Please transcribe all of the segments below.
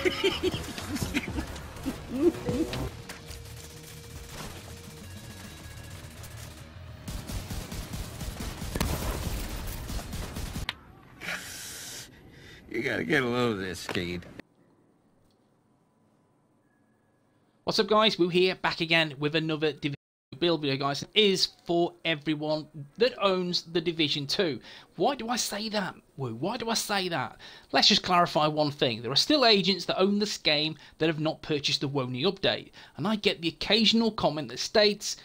You gotta get a load of this, Skade. What's up, guys? WOO here, back again with another Division 2 build video, guys. It is for everyone that owns the Division 2. Why do I say that, WOO? Why do I say that? Let's just clarify one thing. There are still agents that own this game that have not purchased the WONI update. And I get the occasional comment that states,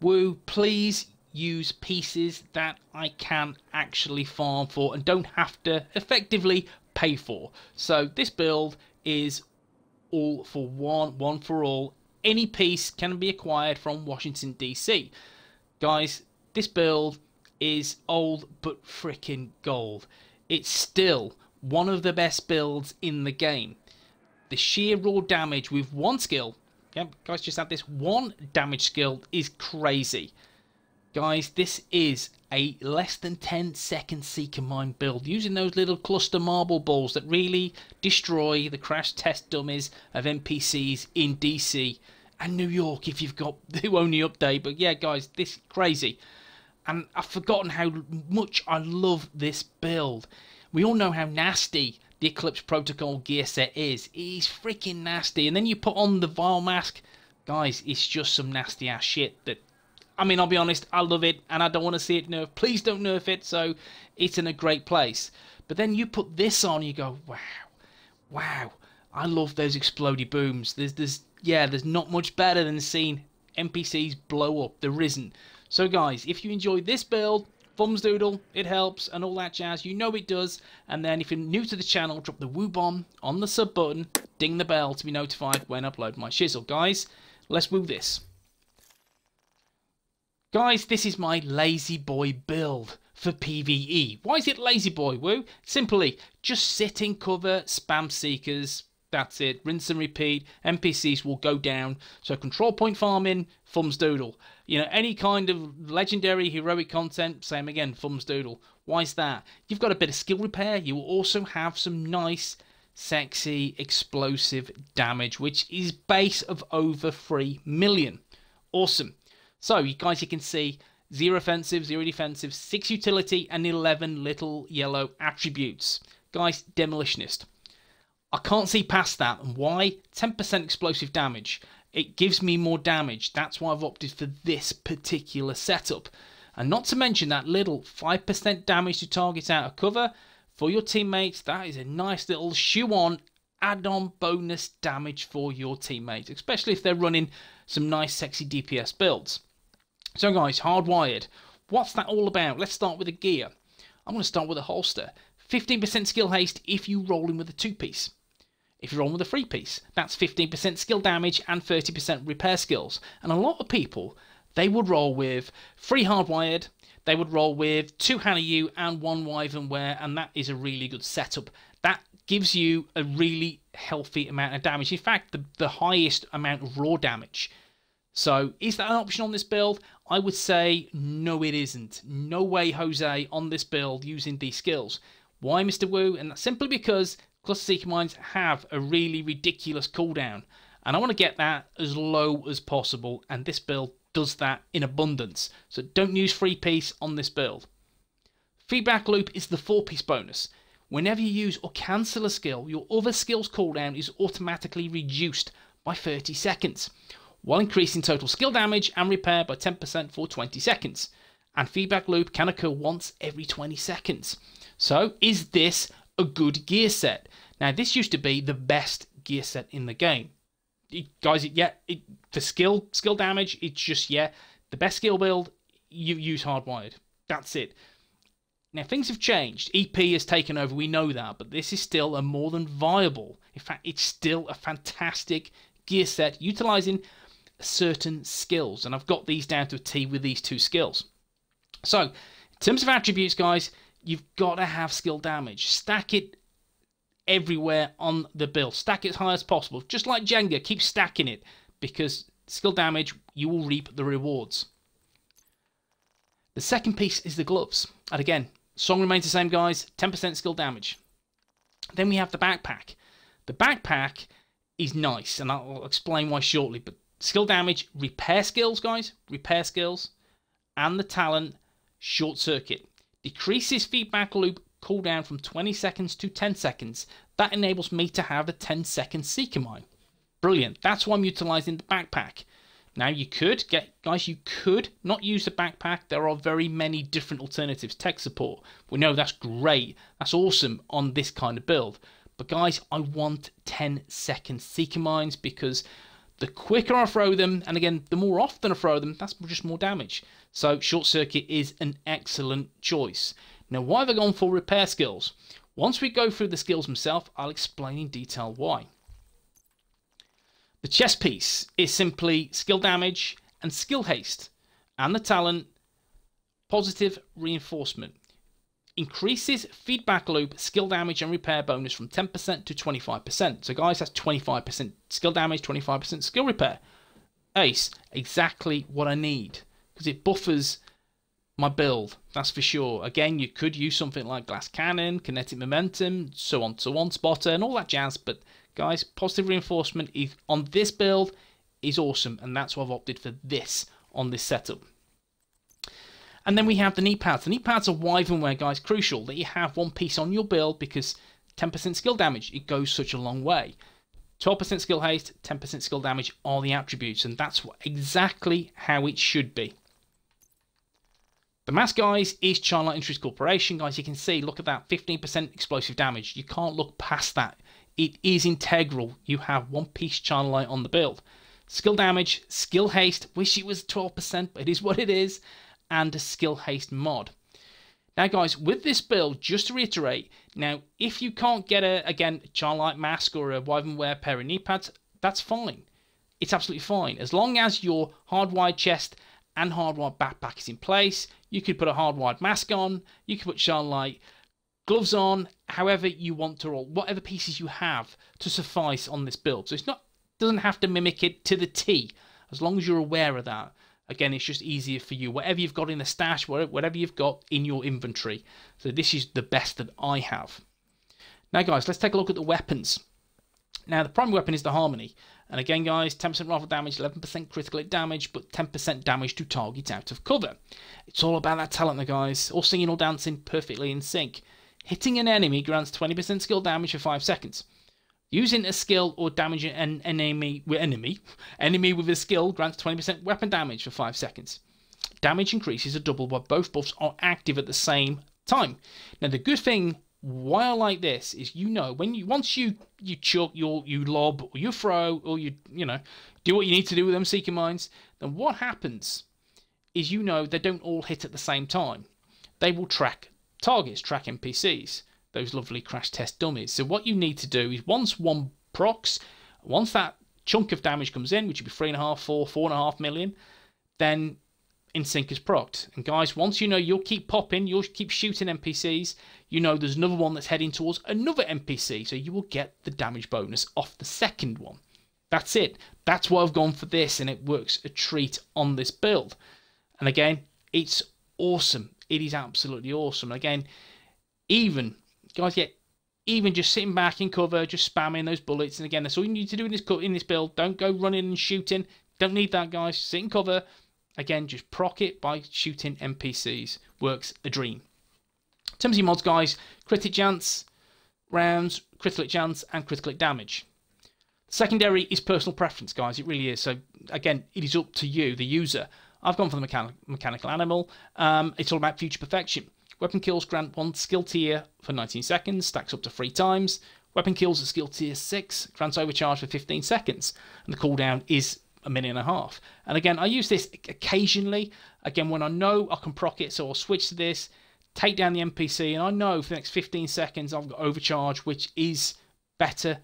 WOO, please use pieces that I can actually farm for and don't have to effectively pay for. So this build is all for one for all. Any piece can be acquired from Washington DC. Guys, this build is old but freaking gold. It's still one of the best builds in the game. The sheer raw damage with one skill, yeah, guys, just have this one damage skill, is crazy. Guys, this is a less than 10-second Seeker Mine build using those little cluster marble balls that really destroy the crash test dummies of NPCs in DC and New York if you've got the only update. But yeah, guys, this is crazy. And I've forgotten how much I love this build. We all know how nasty the Eclipse Protocol gear set is. It is freaking nasty. And then you put on the Vile Mask. Guys, it's just some nasty ass shit that, I mean, I'll be honest, I love it, and I don't want to see it nerfed. Please don't nerf it, so it's in a great place. But then you put this on, you go, wow, wow, I love those explodey booms. There's not much better than seeing NPCs blow up. There isn't. So guys, if you enjoyed this build, thumbs doodle, it helps, and all that jazz, you know it does. And then if you're new to the channel, drop the WOO bomb on the sub button, ding the bell to be notified when I upload my shizzle. Guys, let's woo this. Guys, this is my lazy boy build for PvE. Why is it lazy boy, WOO? Simply, just sit in cover, spam seekers, that's it, rinse and repeat, NPCs will go down. So control point farming, thumbs doodle. You know, any kind of legendary, heroic content, same again, thumbs doodle. Why is that? You've got a bit of skill repair, you will also have some nice, sexy, explosive damage, which is base of over 3 million. Awesome. So, you guys, you can see 0 offensive, 0 defensive, 6 utility, and 11 little yellow attributes. Guys, Demolitionist. I can't see past that. And why? 10% explosive damage. It gives me more damage. That's why I've opted for this particular setup. And not to mention that little 5% damage to target out of cover for your teammates. That is a nice little shoe-on, add-on bonus damage for your teammates, especially if they're running some nice, sexy DPS builds. So guys, hardwired. What's that all about? Let's start with the gear. I'm going to start with a holster. 15% skill haste if you roll in with a 2-piece. If you roll with a 3-piece, that's 15% skill damage and 30% repair skills. And a lot of people, they would roll with 3 hardwired, they would roll with 2 Hanayu and 1 Wyvern wear, and that is a really good setup. That gives you a really healthy amount of damage. In fact, the highest amount of raw damage. So, is that an option on this build? I would say, no it isn't. No way, Jose, on this build using these skills. Why, Mr. WOO? And that's simply because Cluster Seeker Mines have a really ridiculous cooldown. And I want to get that as low as possible, and this build does that in abundance. So don't use 3-piece on this build. Feedback Loop is the 4-piece bonus. Whenever you use or cancel a skill, your other skill's cooldown is automatically reduced by 30 seconds. While increasing total skill damage and repair by 10% for 20 seconds. And feedback loop can occur once every 20 seconds. So, is this a good gear set? Now, this used to be the best gear set in the game. For skill damage, it's just, the best skill build, you use hardwired. That's it. Now, things have changed. EP has taken over, we know that, but this is still a more than viable. In fact, it's still a fantastic gear set, utilizing certain skills, and I've got these down to a T with these 2 skills. So, in terms of attributes, guys, you've got to have skill damage. Stack it everywhere on the build. Stack it as high as possible. Just like Jenga, keep stacking it, because skill damage, you will reap the rewards. The second piece is the gloves. And again, song remains the same, guys, 10% skill damage. Then we have the backpack. The backpack is nice, and I'll explain why shortly, but skill damage, repair skills, guys, repair skills, and the talent, short circuit. Decreases feedback loop cooldown from 20 seconds to 10 seconds. That enables me to have a 10-second Seeker mine. Brilliant. That's why I'm utilizing the backpack. Now you could not use the backpack. There are very many different alternatives. Tech support. We know that's great. That's awesome on this kind of build. But guys, I want 10-second Seeker mines because the quicker I throw them, and again, the more often I throw them, that's just more damage. So short circuit is an excellent choice. Now, why have I gone for repair skills? Once we go through the skills themselves, I'll explain in detail why. The chest piece is simply skill damage and skill haste, and the talent, positive reinforcement. Increases feedback loop, skill damage and repair bonus from 10% to 25%. So guys, that's 25% skill damage, 25% skill repair. Ace, exactly what I need, because it buffers my build, that's for sure. Again, you could use something like glass cannon, kinetic momentum, so on, spotter, and all that jazz. But guys, positive reinforcement on this build is awesome, and that's why I've opted for this on this setup. And then we have the knee pads. The knee pads are Wyvernware, guys. Crucial that you have one piece on your build because 10% skill damage, it goes such a long way. 12% skill haste, 10% skill damage are the attributes, and that's exactly how it should be. The mask, guys, is Charlight Industries Corporation. Guys, you can see, look at that, 15% explosive damage. You can't look past that. It is integral. You have one piece Charlight on the build. Skill damage, skill haste, wish it was 12%, but it is what it is, and a skill haste mod. Now, guys, with this build, just to reiterate, now, if you can't get a Charlight mask or a Wyvernware pair of knee pads, that's fine. It's absolutely fine. As long as your hardwired chest and hardwired backpack is in place, you could put a hardwired mask on, you could put Charlight gloves on, however you want to, or whatever pieces you have to suffice on this build. So doesn't have to mimic it to the T, as long as you're aware of that. Again, it's just easier for you. Whatever you've got in the stash, whatever you've got in your inventory. So this is the best that I have. Now, guys, let's take a look at the weapons. Now, the primary weapon is the Harmony. And again, guys, 10% rifle damage, 11% critical hit damage, but 10% damage to targets out of cover. It's all about that talent, there, guys. All singing, all dancing, perfectly in sync. Hitting an enemy grants 20% skill damage for 5 seconds. Using a skill or damaging an enemy with a skill grants 20% weapon damage for 5 seconds. Damage increases are double while both buffs are active at the same time. Now, the good thing why I like this is, once you chuck, you lob, or you throw, or you do what you need to do with them Seeker mines, then what happens is they don't all hit at the same time. They will track targets, track NPCs, those lovely crash test dummies. So what you need to do is once one procs, once that chunk of damage comes in, which would be 3.5, 4.5 million, then InSync is procced. And guys, once you'll keep popping, you'll keep shooting NPCs, there's another one that's heading towards another NPC, so you will get the damage bonus off the second one. That's it. That's why I've gone for this, and it works a treat on this build. And again, it's awesome. It is absolutely awesome. Again, even just sitting back in cover, just spamming those bullets, and again, that's all you need to do in this build. Don't go running and shooting. Don't need that, guys. Sit in cover. Again, just proc it by shooting NPCs. Works a dream. In terms of your mods, guys, critic chance, rounds, critical hit chance, and critical hit damage. Secondary is personal preference, guys. It really is. So, again, it is up to you, the user. I've gone for the mechanical animal. It's all about future perfection. Weapon kills grant 1 skill tier for 19 seconds, stacks up to 3 times. Weapon kills at skill tier 6, grants overcharge for 15 seconds. And the cooldown is 1.5 minutes. And again, I use this occasionally. Again, when I know I can proc it, so I'll switch to this, take down the NPC, and I know for the next 15 seconds I've got overcharge, which is better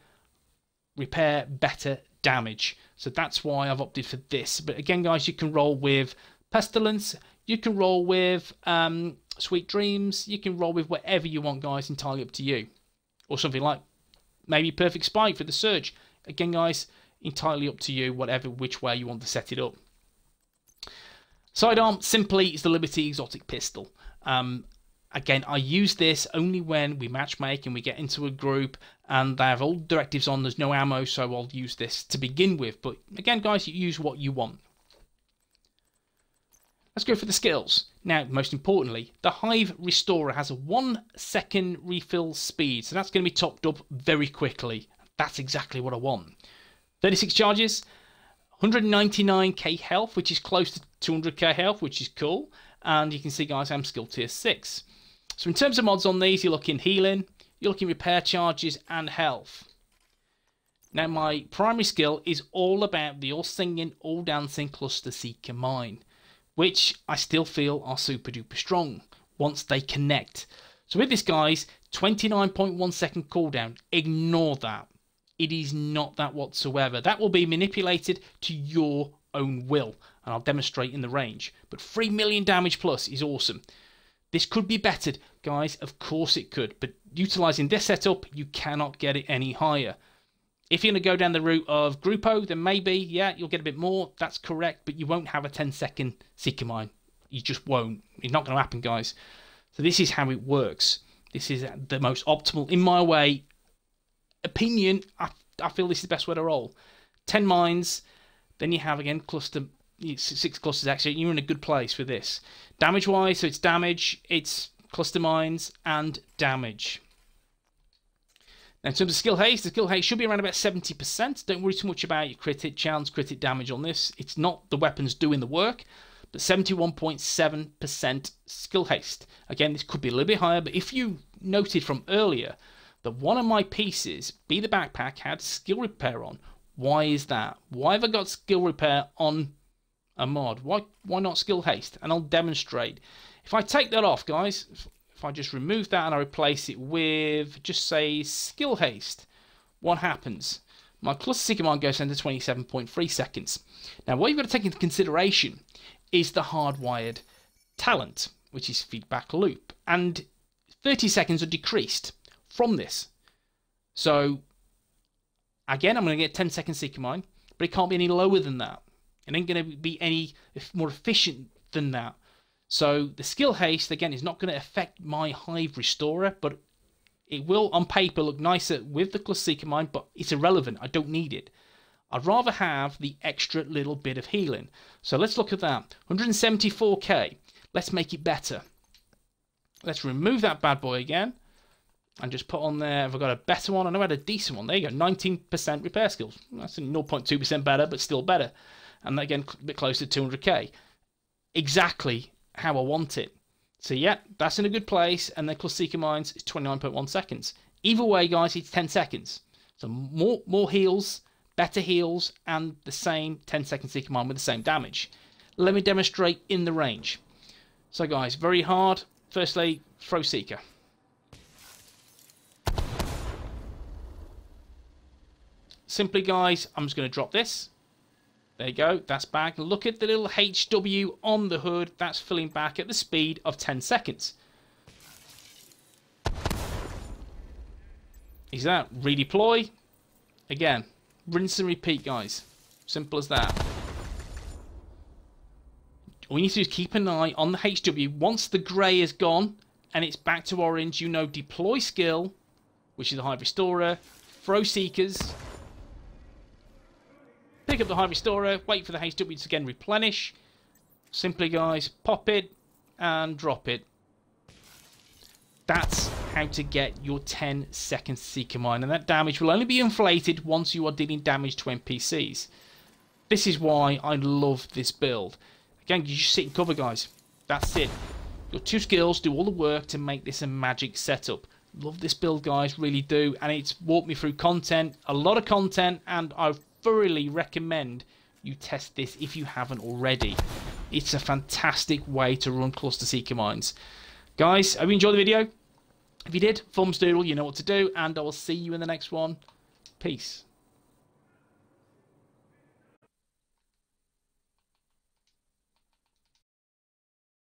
repair, better damage. So that's why I've opted for this. But again, guys, you can roll with Pestilence, you can roll with Sweet Dreams, you can roll with whatever you want, guys, entirely up to you. Or something like maybe Perfect Spike for the Surge. Again, guys, entirely up to you, which way you want to set it up. Sidearm simply is the Liberty Exotic Pistol. Again, I use this only when we matchmake and we get into a group and they have all directives on. There's no ammo, so I'll use this to begin with. But again, guys, you use what you want. Let's go for the skills. Now, most importantly, the Hive Restorer has a 1 second refill speed, so that's going to be topped up very quickly. That's exactly what I want. 36 charges, 199k health, which is close to 200k health, which is cool. And you can see, guys, I'm skill tier 6. So in terms of mods on these, you're looking healing, you're looking repair charges, and health. Now, my primary skill is all about the all singing, all dancing cluster seeker mine, which I still feel are super duper strong once they connect. So with this, guys, 29.1 second cooldown. Ignore that. It is not that whatsoever. That will be manipulated to your own will, and I'll demonstrate in the range. But 3 million damage plus is awesome. This could be bettered, guys. Of course it could. But utilizing this setup, you cannot get it any higher. If you're going to go down the route of Grupo, then maybe, yeah, you'll get a bit more. That's correct, but you won't have a 10-second Seeker Mine. You just won't. It's not going to happen, guys. So this is how it works. This is the most optimal, in my way, opinion. I feel this is the best way to roll. 10 mines, then you have, again, cluster, 6 clusters extra. You're in a good place with this. Damage-wise, so it's damage, it's cluster mines, and damage. Now, in terms of skill haste, the skill haste should be around about 70%. Don't worry too much about your crit hit chance, crit hit damage on this. It's not the weapons doing the work, but 71.7% skill haste. Again, this could be a little bit higher, but if you noted from earlier that one of my pieces, be the backpack, had skill repair on, why is that? Why have I got skill repair on a mod? Why not skill haste? And I'll demonstrate. If I take that off, guys, if I just remove that and I replace it with, just say, skill haste, what happens? My cluster seeker mine goes down to 27.3 seconds. Now, what you've got to take into consideration is the hardwired talent, which is feedback loop. And 30 seconds are decreased from this. So, again, I'm going to get 10-second seeker mine, but it can't be any lower than that. It ain't going to be any more efficient than that. So the skill haste, again, is not going to affect my Hive Restorer, but it will, on paper, look nicer with the cluster seeker mine, but it's irrelevant. I don't need it. I'd rather have the extra little bit of healing. So let's look at that. 174k. Let's make it better. Let's remove that bad boy again and just put on there, have I got a better one? I know I had a decent one. There you go, 19% repair skills. That's 0.2% better, but still better. And again, a bit closer to 200k. Exactly how I want it. So yeah, that's in a good place, and then cluster seeker mines is 29.1 seconds. Either way, guys, it's 10 seconds. So more heals, better heals, and the same 10-second seeker mine with the same damage. Let me demonstrate in the range. So guys, very hard. Firstly, throw seeker. Simply, guys, I'm just going to drop this. There you go, that's back. Look at the little HW on the hood. That's filling back at the speed of 10 seconds. Is that redeploy? Again, rinse and repeat, guys. Simple as that. All you need to do is keep an eye on the HW. Once the grey is gone and it's back to orange, you know deploy skill, which is the Hive Restorer, throw seekers, pick up the Hive Restorer, wait for the HW to again replenish. Simply, guys, pop it and drop it. That's how to get your 10-second Seeker Mine. And that damage will only be inflated once you are dealing damage to NPCs. This is why I love this build. Again, you just sit and cover, guys. That's it. Your 2 skills do all the work to make this a magic setup. Love this build, guys, really do. And it's walked me through content, a lot of content, and I've thoroughly recommend you test this if you haven't already. It's a fantastic way to run cluster seeker mines. Guys, hope you enjoyed the video. If you did, thumbs doodle, you know what to do, and I will see you in the next one. Peace.